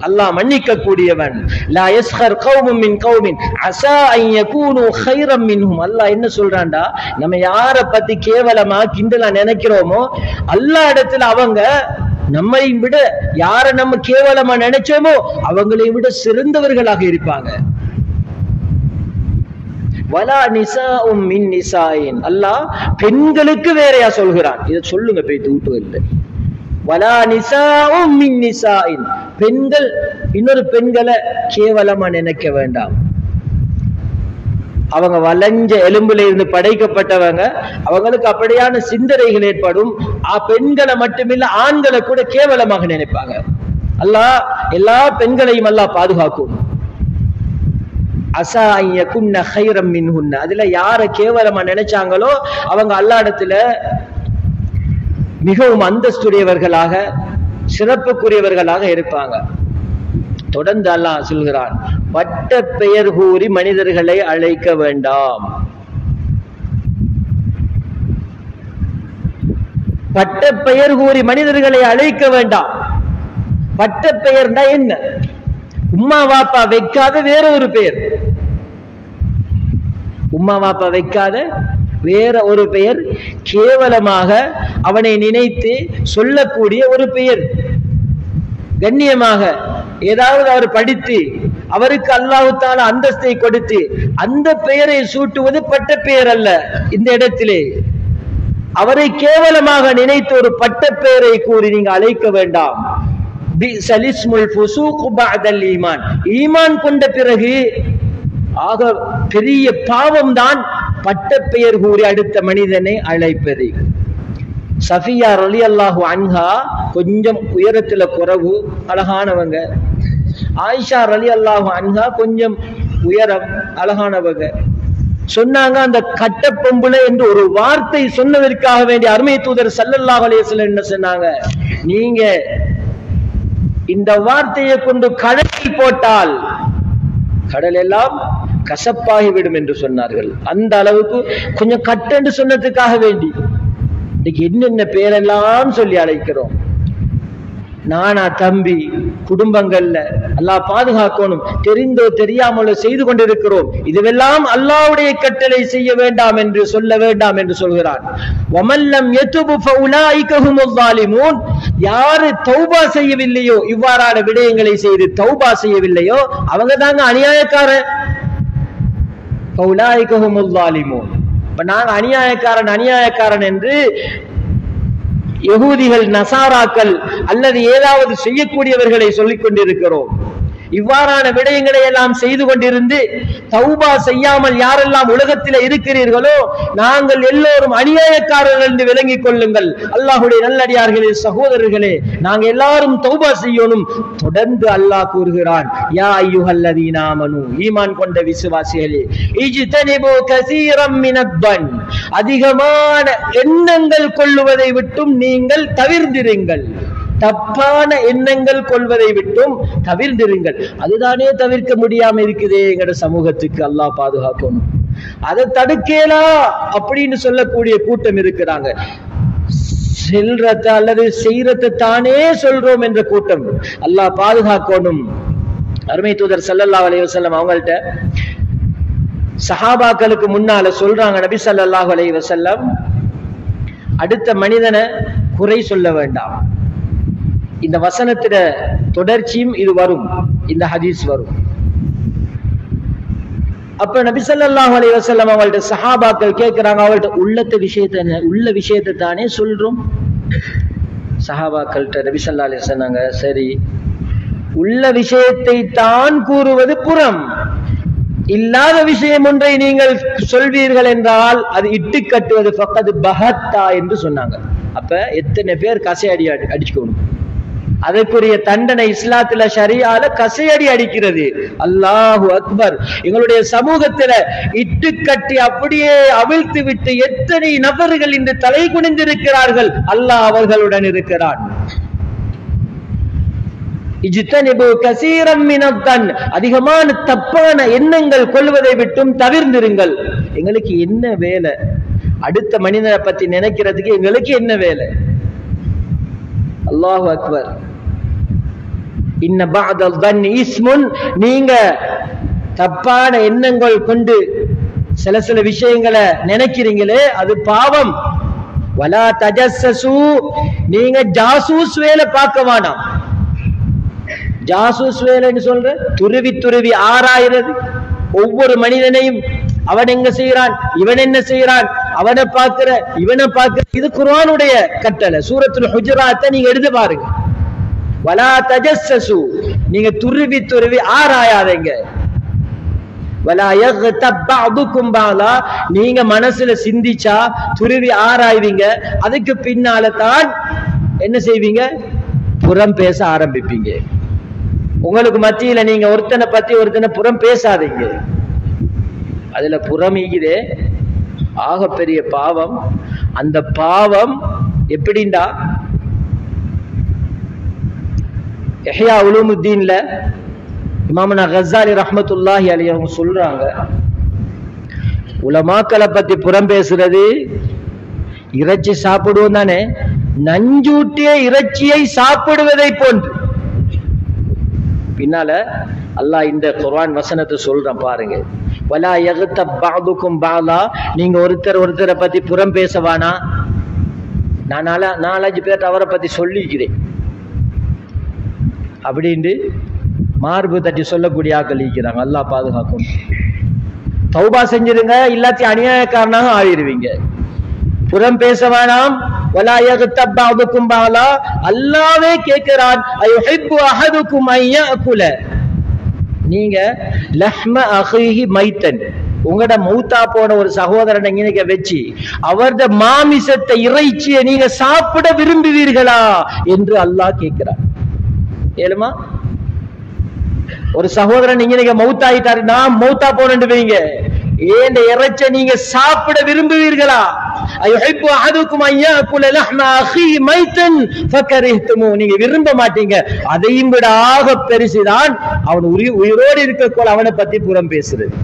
அல்லாஹ் மன்னிக்க கூடியவன். லா யஸ்ஹர் கௌமும் மின் கௌமின் அஸா அன் யகூனு கைரம் மின்ஹும். அல்லாஹ் என்ன சொல்றான்டா, நம்ம யார பத்தி கேவலமா கிண்டலா நினைக்கிறோமோ அல்லாஹ் இடத்துல அவங்க நம்மை விட, யார நம்ம கேவலமா நினைச்சோமோ அவங்களை விட சிறந்தவர்களாக இருப்பாங்க. வலா நிசாஉம் மின் நிசாயின். அல்லாஹ் பெண்களுக்கு வேறையா சொல்கிறான். இதை சொல்லுங்க போய் தூட்டு இல்லை. வலா நிசாஉம் மின் நிசாயின். பெண்கள் இன்னொரு பெண்களை கேவலமா நினைக்க வேண்டாம். அவங்க வளைஞ்ச எலும்புல இருந்து படைக்கப்பட்டவங்க, அவங்களுக்கு அப்படியான சிந்தனைகள் ஏற்படும். பெண்களை மட்டுமில்ல ஆண்களை கூட கேவலமாக நினைப்பாங்க. அல்லாஹ் எல்லா பெண்களையும் அல்லாஹ் பாதுகாக்கும். அஸா அன் யகுன்ன கைரம் மின்ஹுன்ன. அதுல யார கேவலமா நினைச்சாங்களோ அவங்க அல்லாஹ் இடத்துல மிகவும் அந்தஸ்துடையவர்களாக சிறப்புக்குரியவர்களாக இருப்பாங்க. தொடர்ந்து அல்லாஹ் சொல்கிறான், பட்ட பெயர் கூறி மனிதர்களை அழைக்க வேண்டாம். பட்ட பெயர் கூறி மனிதர்களை அழைக்க வேண்டாம். பட்ட பெயர்னா என்ன? உம்மா வாப்பா வைக்காத வேற ஒரு பெயர். உம்மா வாப்பா வைக்காத வேற ஒரு பெயர், கேவலமாக அவனை நினைத்து சொல்லக்கூடிய ஒரு பெயர். கண்ணியமாக ஏதாவது அவர் படித்து அவருக்கு அல்லாஹ் தஆலா அந்தஸ்தை கொடுத்து அந்த பெயரை சூட்டுவது பட்ட பெயர் அல்ல. இந்த இடத்திலே அவரை கேவலமாக நினைத்து ஒரு பட்ட பெயரை கூறி நீங்க அழைக்க வேண்டாம். பிஸலிஸ்முல் ஃபுசூக் பஅதல் ஈமான். ஈமான் கொண்ட பிறகு ஆக பெரிய பாவம் தான் பட்ட பெயர் கூறி அடுத்த மனிதனை அழைப்பது. சஃபியா ரலியல்லாஹு அன்ஹா கொஞ்சம் உயரத்துல குறைவு, அழகானவங்க. ஆயிஷா ரலியல்லாஹு அன்ஹா கொஞ்சம் உயரம், அழகானவங்க. சொன்னாங்க, அந்த கட்ட பொம்புளை என்று ஒரு வார்த்தை சொன்னதற்காக வேண்டிய அருமை தூதர் ஸல்லல்லாஹு அலைஹி வஸல்லம் என்ன சொன்னாங்க, நீங்க இந்த வார்த்தையை கொண்டு கடலில் போட்டால் கடல் எல்லாம் கசப்பாகிவிடும் என்று சொன்னார்கள். அந்த அளவுக்கு கொஞ்சம் கட்டென்று சொன்னதுக்காக வேண்டி இன்னைக்கு என்னென்ன பேரெல்லாம் சொல்லி அழைக்கிறோம். நானா தம்பி குடும்பங்கள்ல அல்லாஹ் பாதுகாக்கணும், தெரிந்தோ தெரியாமலோ செய்து கொண்டிருக்கிறோம். இதுவெல்லாம் அல்லாஹ்வுடைய கட்டளை செய்ய வேண்டாம் என்று சொல்ல வேண்டாம் என்று சொல்கிறான். வமல்லம் யதுபு ஃபஉலாயிக ஹுமுல் ஸாலிமூன். யாரு தௌபா செய்யவில்லையோ, இவ்வாறான விடயங்களை செய்து தௌபா செய்யவில்லையோ அவங்க தாங்க அநியாயக்காரன். ஃபஉலாயிக ஹுமுல் ஸாலிமூன். இப்ப நாங்க அநியாயக்காரன் என்று யகூதிகள் நசாராக்கள் அல்லது ஏதாவது செய்யக்கூடியவர்களை சொல்லிக் கொண்டிருக்கிறோம். இவ்வாறான விடயங்களை எல்லாம் செய்து கொண்டிருந்து தௌபா செய்யாமல் யாரெல்லாம் உலகத்தில் இருக்கிறீர்களோ நாங்கள் எல்லோரும் அநியாயக்காரர்கள் என்று விளங்கிக் கொள்ளுங்கள். அல்லாஹ்வுடைய நல்லடியார்களே, சகோதரர்களே, நாங்கள் எல்லாரும் தௌபா செய்யணும். தொடர்ந்து அல்லாஹ் கூறுகிறான், யா அய்யுஹல்லதீன ஆமனு, ஈமான் கொண்ட விசுவாசிகளே, இஜ்தனிபு கஸீரம் மினத்-தன், அதிகமான எண்ணங்கள் கொள்வதை விட்டும் நீங்கள் தவிர்ந்திருங்கள். தப்பான எண்ணங்கள் கொள்வதை விட்டும் தவிர்ந்திருங்கள். அதுதானே தவிர்க்க முடியாம இருக்குதே எங்கட சமூகத்துக்கு. அல்லாஹ் பாதுகாக்கணும். அதை தடுக்கலா அப்படின்னு சொல்லக்கூடிய கூட்டம் இருக்கிறாங்க. செல்றத அல்லது செய்யறதை தானே சொல்றோம் என்ற கூட்டம். அல்லாஹ் பாதுகாக்கணும். அருமை தூதர் ஸல்லல்லாஹு அலைஹி வஸல்லம் அவங்கள்ட்ட சஹாபாக்களுக்கு முன்னால சொல்றாங்க, நபி ஸல்லல்லாஹு அலைஹி வஸல்லம், அடுத்த மனிதனை குறை சொல்ல வேண்டாம். இந்த வசனத்திட தொடர்ச்சியும் இது வரும். இந்த ஹதீஸ் வரும். அப்ப நபி ஸல்லல்லாஹு அலைஹி வஸல்லம் அவங்கள்ட்ட சஹாபாக்கள் கேட்கிறாங்க, அவங்கள்ட்ட உள்ள விஷயத்தை தானே சொல்றோம். சஹாபாக்கள்கிட்ட நபி ஸல்லல்லாஹு அலைஹி வஸல்லம் சொன்னாங்க, சரி உள்ள விஷயத்தை தான் கூறுவது புறம், இல்லாத விஷயம் ஒன்றை நீங்கள் சொல்வீர்கள் என்றால் அது இட்டு கட்டுவது ஃபக்கத் பஹத்தா என்று சொன்னாங்க. அப்ப எத்தனை பேர் கசையடி அடிச்சுக்கணும்? அதற்குரிய தண்டனை இஸ்லாத்துல ஷரியால கசையடி அடிக்கிறது. அல்லாஹு அக்பர். எங்களுடைய சமூகத்துல இட்டு கட்டி அப்படியே அவிழ்த்து விட்டு எத்தனை நபர்கள் இன்று தலை குனிந்திருக்கிறார்கள். அல்லாஹ் அவர்களுடன் இருக்கிறான். அதிகமான தப்பான எண்ணங்கள் கொள்வதை விட்டும் தவிர்ந்திருங்கள். எங்களுக்கு என்ன வேலை? அடுத்த மனிதனை பத்தி நினைக்கிறதுக்கு எங்களுக்கு என்ன வேலை? அல்லாஹு அக்பர். இன்ன பஅதல் தன்னி இஸ்முன். நீங்க தப்பான எண்ணங்கள் கொண்டு சில விஷயங்களை நினைக்கிறீங்களே அது பாவம். வலா தஜஸ்ஸசு. நீங்க ஜாசூஸ் வேலை பார்க்க வேணாம். ஜாசூஸ் வேலைன்னு சொல்ற துருவி ஆராயிறது. ஒவ்வொரு மனிதனையும் அவன் எங்க செய்யறான், இவன் என்ன செய்யறான், அவனை பார்க்கிற இவனை பார்க்கிற. இது குர்ஆனுடைய கட்டளை. சூரத்துல் ஹுஜராத்தை நீங்க எடுத்து பாருங்க. வலா தஜஸ்ஸசு. நீங்க துருவி ஆராயாதீங்க. வலா யக்தப் பஅதுக்கும் பஅலா. நீங்க மனசுல சிந்திச்சா துருவி ஆராய்வீங்க. அதுக்கு பின்னால தான் என்ன செய்வீங்க? புறம் பேச ஆரம்பிப்பீங்க. உங்களுக்கு மத்தியில நீங்க ஒருத்தனை பத்தி ஒருத்தனை புறம் பேசாதீங்க. அதுல புறமீகுதே ஆக பெரிய பாவம். அந்த பாவம் எப்படிண்டா, இஹ்யா உலூமுத்தீன்ல இமாமுனா கஸ்ஸாலி ரஹ்மத்துல்லாஹி அலைஹி அவங்க சொல்றாங்க, உலமாக்களை பத்தி புறம் பேசுறது இறைச்சி சாப்பிடுவோம் தானே, நஞ்சூட்டிய இறைச்சியை சாப்பிடுவதை போன்று. பின்னால அல்லாஹ் இந்த குர்ஆன் வசனத்தை சொல்றான் பாருங்க. வலா யக்தப் பஅதுக்கும் பஅலா. நீங்க ஒருத்தரை பத்தி புறம் பேசவானா. நான் 4-5 பேர் அவரை பத்தி சொல்லிக்கிறேன் அப்படின்ட்டு மார்பு தட்டி சொல்லக்கூடிய ஆக்கள் இருக்கிறாங்க. அல்லாஹ் பாதுகாக்கும். தௌபா செஞ்சிருங்க, எல்லாத்தையும் அநியாயக்காரனாக ஆகிடுவீங்க. புறம் பேச வேணாம். வலா யக்தப் பஅதுக்கும் பஅலா. அல்லாஹ்வே கேட்கிறான், அயுஹிப்பு அஹதுக்கும் அன் யஅகுல. நீங்க லஹ்ம அஹீஹி மைத்தன், உங்களோட மௌத்தா போன ஒரு சகோதரனை இங்க வச்சு அவரது மாமிசத்தை இறைச்சியை நீங்க சாப்பிட விரும்புவீர்களா என்று அல்லாஹ் கேட்கிறான். ஏழுமா? ஒரு சகோதரன் நீங்க மௌத்தாயிட்டாரு, நான் மௌத்தா போனேன்னு வைங்க, ஏன் இறைச்ச நீங்க சாப்பிட விரும்புவீர்களா? அயுஹிப்பு அஹதுக்கும் அன் யஅகுல லஹ்ம அஹீஹி மைத்தன் ஃபகரிஹ்துமு. நீங்க விரும்ப மாட்டீங்க. அதையும் விட ஆக பெருசுதான் அவன் உயிரோடு இருக்கக்குள்ள அவனை பத்தி புறம் பேசுறது.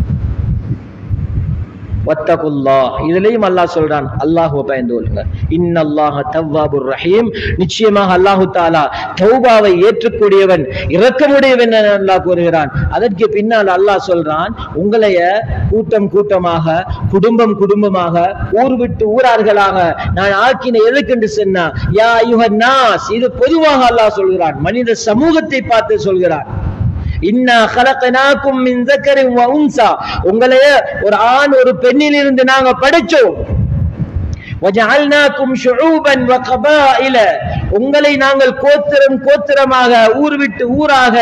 வத்தகுல்லாஹ். இதுலயும் அல்லாஹ் சொல்றான், அல்லாஹ்வை பயந்து கொள்ளுங்க. இன்னல்லாஹ தவ்வாபுர் ரஹீம். நிச்சயமாக அல்லாஹ் தஆலா தௌபாவை ஏற்றுக்கூடியவன், இரக்கமுடையவன் என அல்லாஹ் கூறுகிறான். அதற்கு பின்னால் அல்லாஹ் சொல்றான், உங்களைய கூட்டமாக குடும்பமாக ஊர் விட்டு ஊரார்களாக நான் ஆக்கின எதுக்கென்று சொன்னா யா அய்யுஹன் நாஸ். இது பொதுவாக அல்லாஹ் சொல்கிறான், மனித சமூகத்தை பார்த்து சொல்கிறான். இன்னா கலக்னாக்கும் மின் ஸக்கரின் வ உன்ஸா. உங்களைய ஒரு ஆண் ஒரு பெண்ணில் இருந்து நாங்க படைச்சோம். வஜஅல்னாக்கும் ஷுஊபன் வ கபாயில. உங்களை நாங்கள் கோத்திரமாக ஊர் விட்டு ஊராக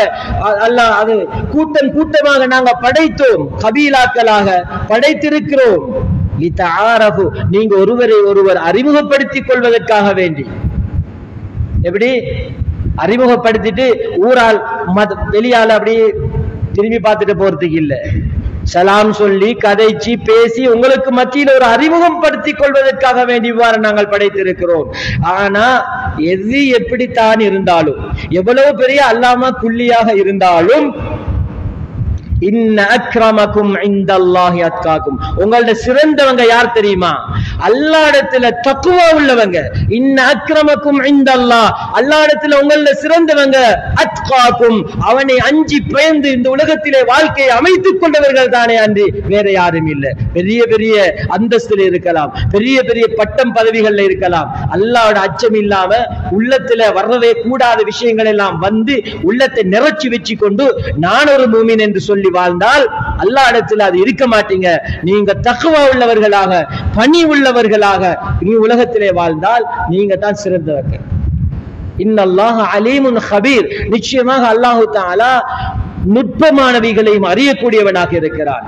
அல்லாஹ் அது கூட்டமாக நாங்க படைத்தோம், கபீலாக்களாக படைத்திருக்கிறோம். லிதஆரஃபு. நீங்க ஒருவரை ஒருவர் அறிமுகப்படுத்திக் கொள்வதற்காக வேண்டி. எப்படி அறிமுகப்படுத்திட்டு ஊரால் வெளியால அப்படி திரும்பி பார்த்துட்டு போறதுக்கு இல்ல, சலாம் சொல்லி கதைச்சி பேசி உங்களுக்கு மத்தியில் ஒரு அறிமுகம் படுத்திக் கொள்வதற்காக வேண்டி இவ்வாறு நாங்கள் படைத்திருக்கிறோம். ஆனா எது எப்படித்தான் இருந்தாலும், எவ்வளவு பெரிய அல்லாம குள்ளியாக இருந்தாலும், இன்ன அக்ரமக்கும் இந்தல்லாஹி அத்காக்கும். உங்களோட சிறந்தவங்க யார் தெரியுமா? அல்லாஹ்விடத்துல தக்வா உள்ளவங்க. இன்ன அக்ரமக்கும் இந்தல்லாஹ், அல்லாஹ்விடத்துல உங்களோட சிறந்தவங்க அத்காக்கும், அவனை அஞ்சி பயந்து இந்த உலகத்திலே வாழ்க்கையை அமைத்துக் கொண்டவர்கள் தானே அன்றி வேற யாரும் இல்லை. பெரிய பெரிய அந்தஸ்தில் இருக்கலாம், பெரிய பெரிய பட்டம் பதவிகள்ல இருக்கலாம், அல்லாஹ்வோட அச்சம் இல்லாம உள்ளத்துல வரவே கூடாத விஷயங்கள் எல்லாம் வந்து உள்ளத்தை நிறைச்சி வச்சு கொண்டு நான் ஒரு மூமின் என்று சொல்லி வாழ்ந்தால் அல்லாஹ் இடத்தில் அது இருக்க மாட்டீங்க. நீங்க தக்வா உள்ளவர்களாக, பணி உள்ளவர்களாக நீ உலகத்திலே வாழ்ந்தால் நீங்க தான் சிறந்தவர்கள். இன்னல்லாஹ அலீமுன் ஹபீர், நிச்சயமாக அல்லாஹு தஆலா நுட்பமானவைகளையும் அறியக்கூடியவனாக இருக்கிறான்.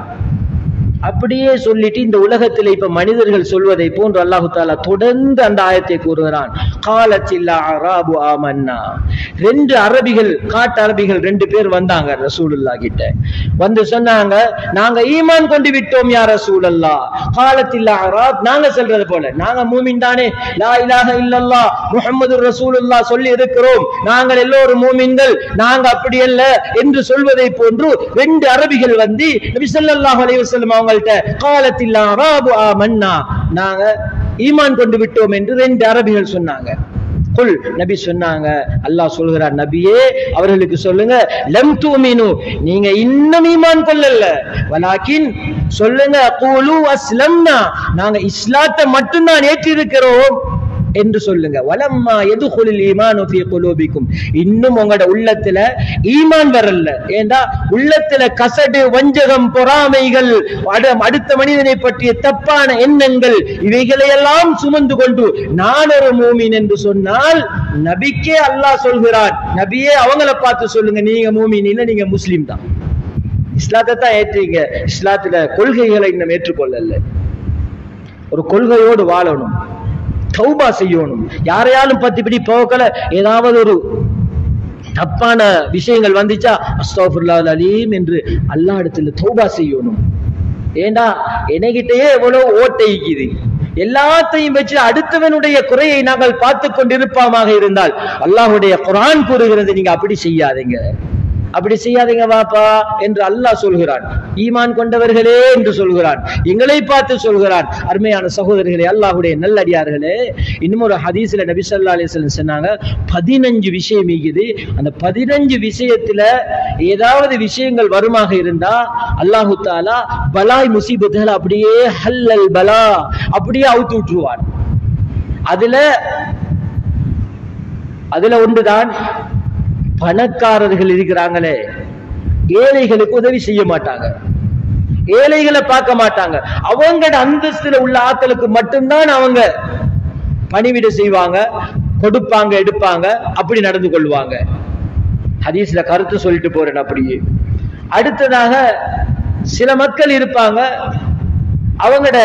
அப்படியே சொல்லிட்டு இந்த உலகத்தில் இப்ப மனிதர்கள் சொல்வதை போன்று அல்லாஹு தஆலா தொடர்ந்து அந்த ஆயத்தை கூறுகிறான். காலத்தில் அராபு ஆமன்னா, ரெண்டு அரபிகள், காட்டு அரபிகள் ரெண்டு பேர் வந்தாங்க ரசூலுல்லாஹ் கிட்ட. வந்து சொன்னாங்க, நாங்க ஈமான் கொண்டு விட்டோம் யா ரசூலல்லாஹ். காலத்தில் அராப், நாங்க சொல்றது போல, நாங்க மூமின் தானே, லா இலாஹ இல்லல்லாஹ் முஹம்மதுர் ரசூலுல்லாஹ் சொல்லி இருக்கிறோம், நாங்கள் எல்லோரும் மூமின்கள், நாங்க அப்படி அல்ல என்று சொல்வதை போன்று ரெண்டு அரபிகள் வந்து நபி ஸல்லல்லாஹு அலைஹி வஸல்லம் காலத்தில் அராபு ஆமன்னா, நாங்க ஈமான் கொண்டு விட்டோம் என்று ரெண்டு அரபிகள் சொன்னாங்க. குல், நபி சொன்னாங்க, அல்லாஹ் சொல்கிறார், நபியே அவர்களுக்கு சொல்லுங்க, லம் துமினு, நீங்க இன்னும் ஈமான் கொள்ளல, வலாக்கின் சொல்லுங்க, கூலு அஸ்லம்னா, நாங்க இஸ்லாத்தை மட்டும்தான் ஏற்றிருக்கிறோம் என்று சொல்லுங்க. வலம்மா யதுகுல் ஈமானு ஃபீ குலூபிக்கும், இன்னும் உங்களோட உள்ளத்துல ஈமான் வரல. ஏண்டா உள்ளத்துல கசடு, வஞ்சகம், பொறாமைகள், அடுத்த மனிதனை பற்றிய தப்பான எண்ணங்கள், இவைகளை எல்லாம் சுமந்து கொண்டு நான் ஒரு மூமின் என்று சொன்னால் நபிக்கே அல்லாஹ் சொல்கிறார், நபியே அவங்கள பார்த்து சொல்லுங்க, நீங்க மூமின் இல்ல, நீங்க முஸ்லிம் தான், இஸ்லாத்தை தான் ஏற்றீங்க, இஸ்லாத்துல கொள்கைகளை இன்னும் ஏற்றுக்கொள்ளல. ஒரு கொள்கையோடு வாழணும், தௌபா செய்யணும். யாரையாலும் பத்தி இப்படி போகல, ஏதாவது ஒரு தப்பான விஷயங்கள் வந்துச்சா அஸ்தக்ஃபிருல்லாஹ் அலீம் என்று அல்லாஹ் இடத்துல தௌபா செய்யணும். ஏண்டா என்கிட்டயே எவ்வளவு ஓட்டைக்குது, எல்லாத்தையும் வச்சு அடுத்தவனுடைய குறையை நாங்கள் பார்த்து கொண்டிருப்போமாக இருந்தால் அல்லாஹ்வுடைய குர்ஆன் கூறுகிறது, நீங்க அப்படி செய்யாதீங்க, அப்படி செய்யாதீங்க வாப்பா என்று அல்லாஹ் சொல்கிறான். ஈமான் கொண்டவர்களே என்று சொல்கிறான், எங்களை பார்த்து சொல்கிறான். அருமையான சகோதரர்களே, அல்லாஹ்வுடைய நல்லடியார்களே, இன்னும் ஒரு ஹதீஸ்ல நபி ஸல்லல்லாஹு அலைஹி வஸல்லம் சொன்னாங்க, 15 விஷயம் இருக்குது. அந்த 15 விஷயத்துல ஏதாவது விஷயங்கள் வருமாக இருந்தா அல்லாஹு தஆலா பலாய் முசீபத்துகள் அப்படியே ஹல்லல் பலா அப்படியே அவுத்து விட்டுருவான். அதுல ஒன்றுதான், பணக்காரர்கள் இருக்கிறாங்களே, ஏழைகளுக்கு உதவி செய்ய மாட்டாங்க, ஏழைகளை பார்க்க மாட்டாங்க. அவங்களோட அந்தஸ்துல உள்ள ஆட்களுக்கு மட்டும்தான் அவங்க பணிவிடை செய்வாங்க, கொடுப்பாங்க, எடுப்பாங்க, அப்படி நடந்து கொள்வாங்க. ஹதீஸ்ல கருத்து சொல்லிட்டு போறேன் அப்படியே. அடுத்ததாக சில மக்கள் இருப்பாங்க, அவங்களோட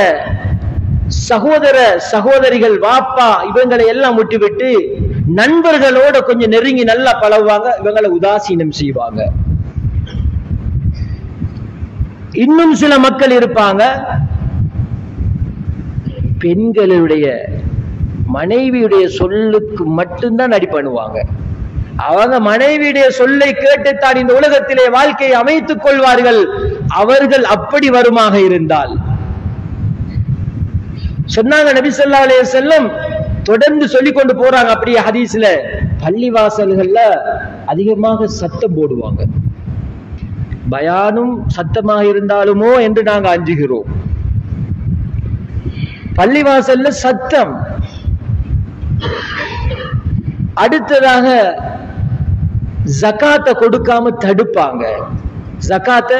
சகோதர சகோதரிகள், வாப்பா இவங்களை எல்லாம் விட்டு நண்பர்களோட கொஞ்சம் நெருங்கி நல்லா பழகுவாங்க, இவங்களை உதாசீனம் செய்வாங்க. இன்னும் சில மக்கள் இருப்பாங்க, பெண்களுடைய மனைவியுடைய சொல்லுக்கு மட்டும்தான் அடி பண்ணுவாங்க. அவங்க மனைவியுடைய சொல்லை கேட்டுத்தான் இந்த உலகத்திலே வாழ்க்கையை அமைத்துக் கொள்வார்கள். அவர்கள் அப்படி வருமாக இருந்தால் சொன்னாங்க நபி ஸல்லல்லாஹு அலைஹி வஸல்லம், தொடர்ந்து சொல்லிக் கொண்டு போறாங்க. அப்படியே ஹதீஸ்ல பள்ளிவாசல்கள்ல அதிகமாக சத்தம் போடுவாங்க. பயானும் சத்தமாக இருந்தாலுமோ என்று நாங்க அஞ்சுகிறோம். பள்ளிவாசல்ல சத்தம். அடுத்ததாக ஜகாத்தை கொடுக்காம தடுப்பாங்க, ஜகாத்தை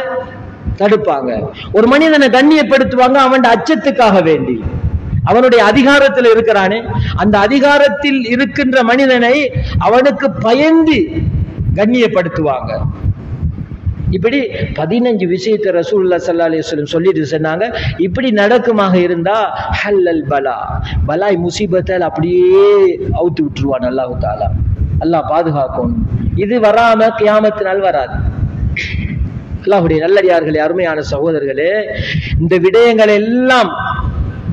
தடுப்பாங்க. ஒரு மனிதனை கண்ணியப்படுத்துவாங்க அவன் அச்சத்துக்காக வேண்டி. அவனுடைய அதிகாரத்தில் இருக்கிறானே, அந்த அதிகாரத்தில் இருக்கின்ற மனிதனை அவனுக்கு பயந்து கண்ணியப்படுத்துவாங்க. இப்படி 15 விஷயத்தை ரசூலுல்லாஹ் ஸல்லல்லாஹு அலைஹி வஸல்லம் சொல்லிட்டு சொன்னாங்க. இப்படி நடக்குமாக இருந்தா ஹல்லல் பலா, பலாய் முசீபத்தால் அப்படியே அவுத்து விட்டுருவான் அல்லாஹ் தஆலா. அல்லாஹ் பாதுகாக்கணும். இது வராம கியாமத்தினால் வராது. அல்லாஹ்வுடைய நல்லடியார்களே, அருமையான சகோதரர்களே, இந்த விடயங்கள் எல்லாம்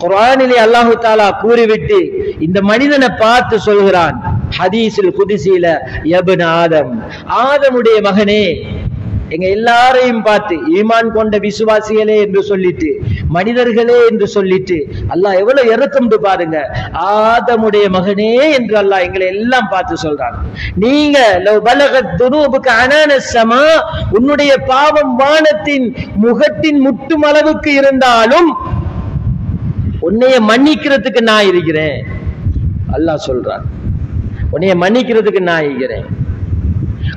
குர்ஆனிலே அல்லாஹ் தஆலா கூறிவிட்டு இந்த மனிதனை பார்த்து சொல்கிறான். ஹதீஸில் குதிசில யப்ன ஆதம், ஆதமுடைய மகனே, எங்க எல்லாரையும் பார்த்து ஈமான் கொண்ட விசுவாசிகளே என்று சொல்லிட்டு, மனிதர்களே என்று சொல்லிட்டு அல்லாஹ் எவ்வளவு இரக்கம் பாருங்க. ஆதமுடைய மகனே என்று அல்லாஹ் எங்களை எல்லாம் பார்த்து சொல்றாங்க. நீங்க லவ் பலகத் துனூபுக அனானஸ் ஸமா, உன்னுடைய பாவம் வானத்தின் முகத்தின் முட்டும் அளவுக்கு இருந்தாலும் உன்னைய மன்னிக்கிறதுக்கு நான் இருக்கிறேன். அல்லாஹ் சொல்றான், உன்னைய மன்னிக்கிறதுக்கு நான் இருக்கிறேன்.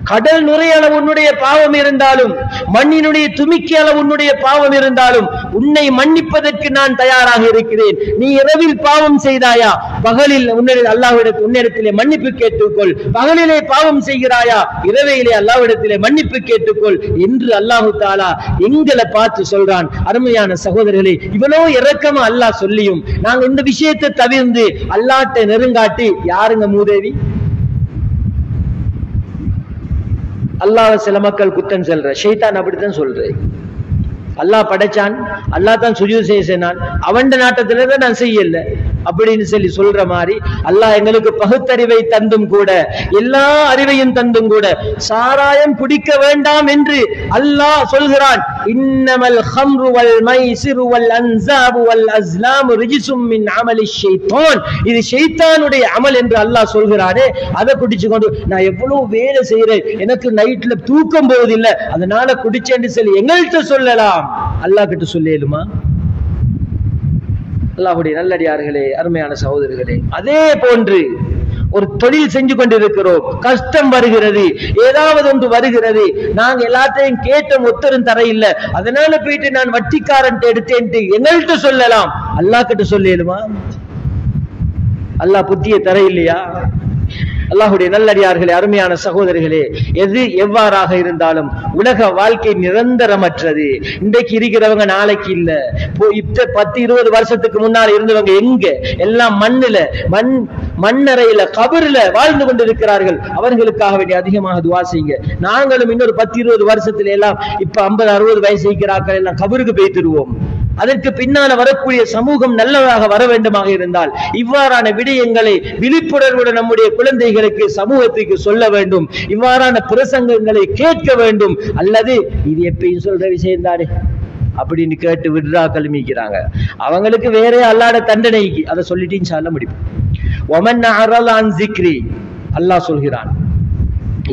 கடல் நுரை அளவு உன்னுடைய பாவம் இருந்தாலும், மண்ணினுடைய துமிக்கி அளவு உன்னுடைய பாவம் இருந்தாலும் உன்னை மன்னிப்பதற்கு நான் தயாராக இருக்கிறேன். நீ இரவில் பாவம் செய்தாயா, பகலில் உன்னிடத்திலே மன்னிப்பு கேட்டுக்கொள். பகலிலே பாவம் செய்கிறாயா, இரவையிலே அல்லாஹ்விடத்திலே மன்னிப்பு கேட்டுக்கொள் என்று அல்லாஹு தாலா எங்களை பார்த்து சொல்றான். அருமையான சகோதரர்களே, இவ்வளவு இரக்கமா அல்லாஹ் சொல்லியும் நாங்க இந்த விஷயத்தை தவிர்த்து அல்லாஹ்ட்ட நெருங்காட்டி யாருங்க மூதேவி? அல்லாஹ் சில மக்கள் குத்தம் சொல்ற, ஷைத்தான் அப்படித்தான் சொல்ற. அல்லாஹ் படைச்சான், அல்லாஹ் தான் சுஜூத் செய்ய சொன்னான், அவன் நாட்டத்துல தான் நான் செய்யல அப்படின்னு சொல்லி சொல்ற மாதிரி அல்லாஹ் எங்களுக்கு பகுத்தறிவை தந்தும் கூட, எல்லா அறிவையும் தந்தும் கூட சாராயம் குடிக்க வேண்டாம் என்று அல்லாஹ் சொல்கிறான். இன்னமல் ஹம்ரு வல் மைசிரு வல் அன்ஸாபு வல் அஸ்லாமு ரிஜ்சும் மின் அமலி ஷைத்தான், இது ஷைத்தானுடைய அமல் என்று அல்லாஹ் சொல்கிறானே, அதை குடிச்சு கொண்டு நான் எவ்வளவு வேலை செய்யறேன், எனக்கு நைட்ல தூக்கம் போவதில்லை, அதனால குடிச்சேன்னு சொல்லி எங்கள்கிட்ட சொல்லலாம், அல்லாஹ் கிட்ட சொல்லேலுமா? அல்லாஹ்வுடைய நல்லடியார்களே, அருமையான சகோதரர்களே, அதே போன்று ஒரு தொழில் செஞ்சு கொண்டிருக்கிறோம், கஷ்டம் வருகிறது, ஏதாவது ஒன்று வருகிறது, நாங்க எல்லாத்தையும் கேட்டோம், ஒத்தரும் தர இல்ல, அதனால போயிட்டு நான் வட்டிக்காரன் எடுத்தேன் எங்கள்கிட்ட சொல்லலாம், அல்லாஹ் கிட்ட சொல்லேலுமா? அல்லாஹ் புத்திய தர இல்லையா? அல்லாஹ்வுடைய நல்லடியார்களே, அருமையான சகோதரர்களே, எது எவ்வாறாக இருந்தாலும் உலக வாழ்க்கை நிரந்தரமற்றது. இன்றைக்கு இருக்கிறவங்க நாளைக்கு இல்ல. 10-20 வருஷத்துக்கு முன்னால் இருந்தவங்க எங்க? எல்லாம் மண்ணறையில கபருல வாழ்ந்து கொண்டிருக்கிறார்கள். அவர்களுக்காக வேண்டிய அதிகமாக துஆ செய்யுங்க. நாங்களும் இன்னொரு 10-20 வருஷத்துல எல்லாம் இப்ப 50-60 வயசு இருக்கிறார்கள் எல்லாம் கபருக்கு போய்த்திடுவோம். அதற்கு பின்னால வரக்கூடிய சமூகம் நல்லதாக வர வேண்டுமாக இருந்தால் இவ்வாறான விடயங்களை விழிப்புணர்வுடன் நம்முடைய குழந்தைகளுக்கு, சமூகத்துக்கு சொல்ல வேண்டும். இவ்வாறான பிரசங்கங்களை கேட்க வேண்டும். அல்லது இது எப்பயும் சொல்ற விஷயம் தானே அப்படின்னு கேட்டு விட்ரா கல்மிக்கிறாங்க. அவங்களுக்கு வேற அல்லாஹ்வுடைய தண்டனைக்கு அதை சொல்லிட்டு இன்ஷா அல்லாஹ் முடிப்போம். வமன் அஅரத அன் ஸிக்ரி, அல்லாஹ் சொல்கிறான்,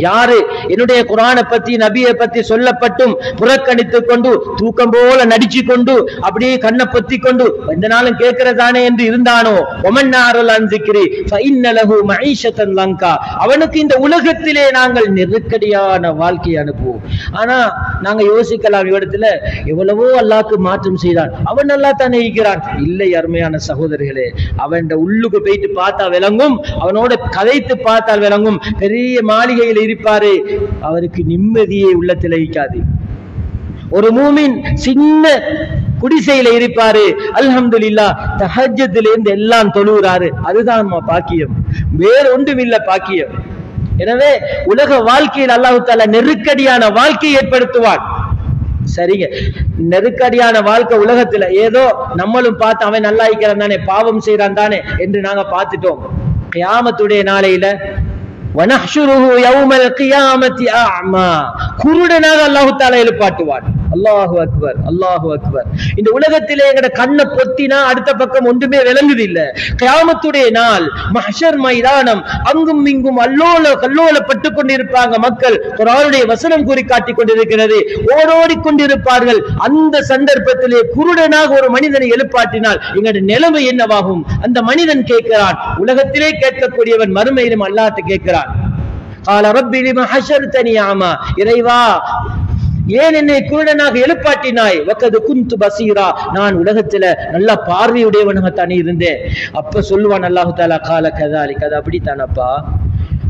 யாரு என்னுடைய குர்ஆனை பத்தி, நபியை பத்தி சொல்லப்பட்டும் புறக்கணித்துக் கொண்டு, தூக்கம் போல நடிச்சு கொண்டு, அப்படியே கண்ணை பொத்தி கொண்டு எந்த நாளும் கேட்கிறதானே என்று இருந்தானோ, ஒமன் அஅரத அன் ஸிக்ரி ஃபஇன்ன லஹு மஈஷத்தன் லங்கா, அவனுக்கு இந்த உலகத்திலே நாங்கள் நெருக்கடியான வாழ்க்கையை அனுப்புவோம். ஆனா நாங்க யோசிக்கலாம், இவ்விடத்துல எவ்வளவோ அல்லாஹ்க்கு மாற்றம் செய்தான், அவன் அல்லாஹ் தானே இருக்கிறான். இல்லை அருமையான சகோதரர்களே, அவன் உள்ளுக்கு போயிட்டு பார்த்தா விளங்கும், அவனோட கதைத்து பார்த்தால் விளங்கும். பெரிய மாளிகையில் இருப்பாரு, அவருக்கு நிம்மதியே உள்ளத்தில் இருக்காது. ஒரு மூமின் சின்ன குடிசையில இருப்பாரு, அல்ஹம்துலில்லாஹ் தஹஜ்ஜுதுல இருந்து எல்லாம் தொழுகிறாரு, அதுதான் பாக்கியம், வேற ஒன்றும் இல்ல பாக்கியம். எனவே உலக வாழ்க்கையில் அல்லாஹ் தஆலா நெருக்கடியான வாழ்க்கையை ஏற்படுத்துவான். சரிங்க, நெருக்கடியான வாழ்க்கை உலகத்துல ஏதோ நம்மளும் பார்த்து அவன் நல்லா இருக்கிறான் தானே, பாவம் செய்யறான் தானே என்று நாங்க பார்த்துட்டோம். கியாமத்துடைய நாளையில வனஹ்ஷுருஹு யௌமல் கியாமத்தி அஅமா, குருடனாக அல்லாஹ் தஆலா எழுப்பாட்டுவான். அல்லாஹு அக்பர், அல்லாஹு அக்பர். இந்த உலகத்திலே எங்கட கண்ணை பொத்தினா அடுத்த பக்கம் ஒன்றுமே விளங்குது இல்ல. கியாமத்துடைய நாள், மஹ்ஷர் மைதானம், அங்கும் இங்கும் கல்லோலப்பட்டுக் கொண்டிருப்பாங்க மக்கள். குர்ஆனுடைய வசனம் கூறி காட்டிக் கொண்டிருக்கிறது, ஓடோடி கொண்டிருப்பார்கள். அந்த சந்தர்ப்பத்திலே குருடனாக ஒரு மனிதனை எழுப்பாட்டினால் எங்களுடைய நிலைமை என்னவாகும்? அந்த மனிதன் கேட்கிறான், உலகத்திலே கேட்கக்கூடியவன் மறுமையிலும் அல்லாஹ்ட்ட கேட்கிறான், قال رب لما حشرتني اعمى, இறைவா ஏன் என்னை குருடனாக எழுப்பாட்டினாய்? வகது குந்து பசீரா, நான் உலகத்துல நல்ல பார்வையுடையவனாகத்தானே இருந்தேன். அப்ப சொல்லுவான் அல்லாஹ் தஆலா, கால கதாலிக, அது அப்படித்தானப்பா,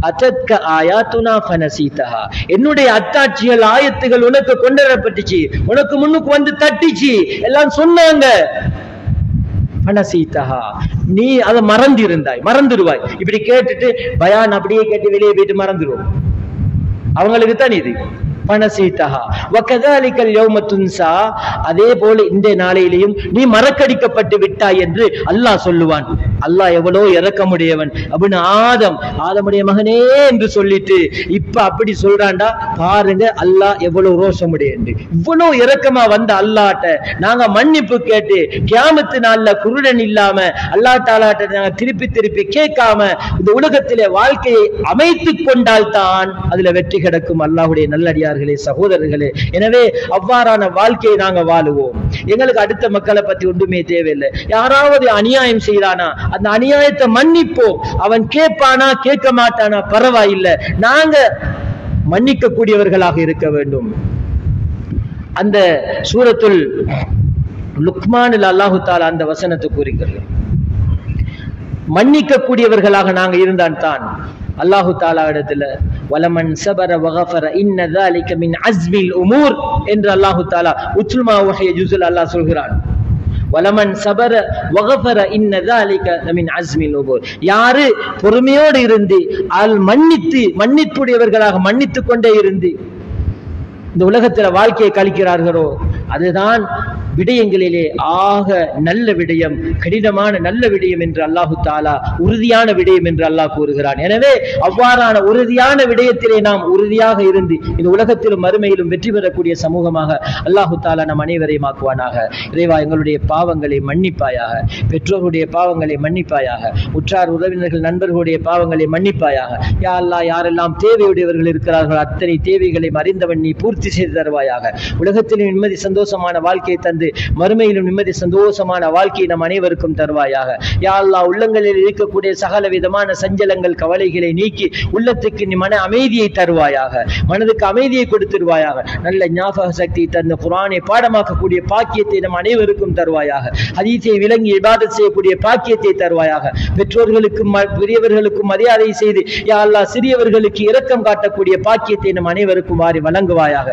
அத்தத்க ஆயாத்துனா ஃபனசீதஹா, என்னுடைய அத்தாட்சிகள் ஆயத்துகள் உனக்கு கொண்டு வரப்பட்டுச்சு, உனக்கு முன்னுக்கு வந்து தட்டிச்சு, எல்லாம் சொன்னாங்க, ஃபனசீதஹா, நீ அதை மறந்துடுவாய். இப்படி கேட்டுட்டு பயான் அப்படியே கேட்டு வெளியே போயிட்டு மறந்துடுவோம். அவங்களுக்கு தான் இது. ஃபனசீதஹா வகதாலிகல் யௌம துன்ஸா, அதே போல இந்த நாளையிலேயும் நீ மறக்கடிக்கப்பட்டு விட்டாய் என்று அல்லாஹ் சொல்லுவான். அல்லாஹ் எவ்வளோ இரக்கமுடையவன் அப்படின்னு ஆதமுடைய மகனே என்று சொல்லிட்டு இப்ப அப்படி சொல்றான்டா. பாருங்க அல்லாஹ் எவ்வளவு ரோஷமுடையன், இவ்வளவு இரக்கமா வந்த அல்லாஹ்ட்ட நாங்க மன்னிப்பு கேட்டு கியாமத்து நாள்ல குருடன் இல்லாம அல்லாஹ் தஆலாட்ட நாங்க திருப்பி திருப்பி கேட்காம இந்த உலகத்திலே வாழ்க்கையை அமைத்துக் கொண்டால் தான் அதுல வெற்றி கிடைக்கும். அல்லாஹ்வுடைய நல்லடியார்களே, சகோதரர்களே, எனவே அவ்வாறான வாழ்க்கையை நாங்க வாழுவோம். எங்களுக்கு அடுத்த மக்களை பத்தி ஒன்றுமே தேவையில்லை. யாராவது அநியாயம் செய்யறானா அந்த அநியாயத்தை மன்னிப்போம். அவன் கேட்பானா கேட்க மாட்டானா பரவாயில்லை, நாங்க மன்னிக்க கூடியவர்களாக இருக்க வேண்டும். அந்த சூரத்துல் லுக்மானில் அல்லாஹு தஆலா அந்த வசனத்தை கூறுகிறது. மன்னிக்க கூடியவர்களாக நாங்க இருந்தான் தான் அல்லாஹு தஆலா இடத்துல வலமன் சபர வகஃபர இன்ன ذلك மின் அஸ்மில் உமூர் என்று அல்லாஹு தஆலா உத்மா வஹிய ஜுஸுல் அல்லாஹ் சொல்கிறான். வலமன் சபர வகஃபர இன்ன ذلك மின் அஸ்மில் உமூர், யாரு பொறுமையோடு இருந்து மன்னிப்புடையவர்களாக மன்னித்துக் கொண்டே இருந்து இந்த உலகத்துல வாழ்க்கையை கழிக்கிறார்களோ அதுதான் விடயங்களிலே ஆக நல்ல விடயம், கடினமான நல்ல விடயம் என்று அல்லாஹு தஆலா உறுதியான விடயம் என்று அல்லாஹ் கூறுகிறான். எனவே அவ்வாறான உறுதியான விடயத்திலே நாம் உறுதியாக இருந்து இந்த உலகத்திலும் மறுமையிலும் வெற்றி பெறக்கூடிய சமூகமாக அல்லாஹு தஆலா நம் அனைவரையும் ஆக்குவானாக. இறைவா, எங்களுடைய பாவங்களை மன்னிப்பாயாக, பெற்றோருடைய பாவங்களை மன்னிப்பாயாக, உற்றார் உறவினர்கள் நண்பர்களுடைய பாவங்களை மன்னிப்பாயாக. யா அல்லாஹ், யாரெல்லாம் தேவையுடையவர்கள் இருக்கிறார்கள் அத்தனை தேவைகளை அறிந்தவன் நீ பூர்த்தி செய்து தருவாயாக. உலகத்திலும் நிம்மதி சந்தோஷமான வாழ்க்கையை தந்து மறுமையிலும் நிம்மதி சந்தோஷமான வாழ்க்கையை நம் அனைவருக்கும் தருவாயாக. யா அல்லாஹ், உள்ளங்களில் இருக்கக்கூடிய சகல விதமான சஞ்சலங்கள் கவலைகளை நீக்கி உள்ளத்துக்கு நீ மன அமைதியை தருவாயாக, மனதுக்கு அமைதியை கொடுத்துருவாயாக. நல்ல ஞாபக சக்தி தந்து குர்ஆனை பாடமாக்கக்கூடிய பாக்கியத்தை நம் அனைவருக்கும் தருவாயாக. ஹதீஸை விளங்கி இபாதத் செய்யக்கூடிய பாக்கியத்தை தருவாயாக. பெற்றோர்களுக்கும் பெரியவர்களுக்கும் மரியாதை செய்து யா அல்லாஹ் சிறியவர்களுக்கு இரக்கம் காட்டக்கூடிய பாக்கியத்தை நம் அனைவருக்கும் வாரி வழங்குவாயாக.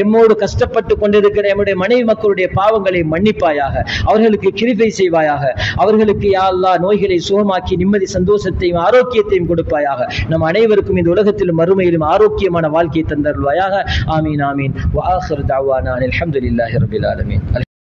எம்மோடு கஷ்டப்பட்டு கொண்டிருக்கிற எம்முடைய மனைவி மக்களுடைய பாவங்களை மன்னிப்பாயாக, அவர்களுக்கு கிருபை செய்வாயாக. அவர்களுக்கு யா அல்லாஹ் நோய்களை சுகமாக்கி நிம்மதி சந்தோஷத்தையும் ஆரோக்கியத்தையும் கொடுப்பாயாக. நம் அனைவருக்கும் இந்த உலகத்திலும் மறுமையிலும் ஆரோக்கியமான வாழ்க்கையை தந்தருள்வாயாக. ஆமீன் ஆமீன். வ ஆகிரு தஅவானா அல்ஹம்துலில்லாஹி ரப்பில் ஆலமீன்.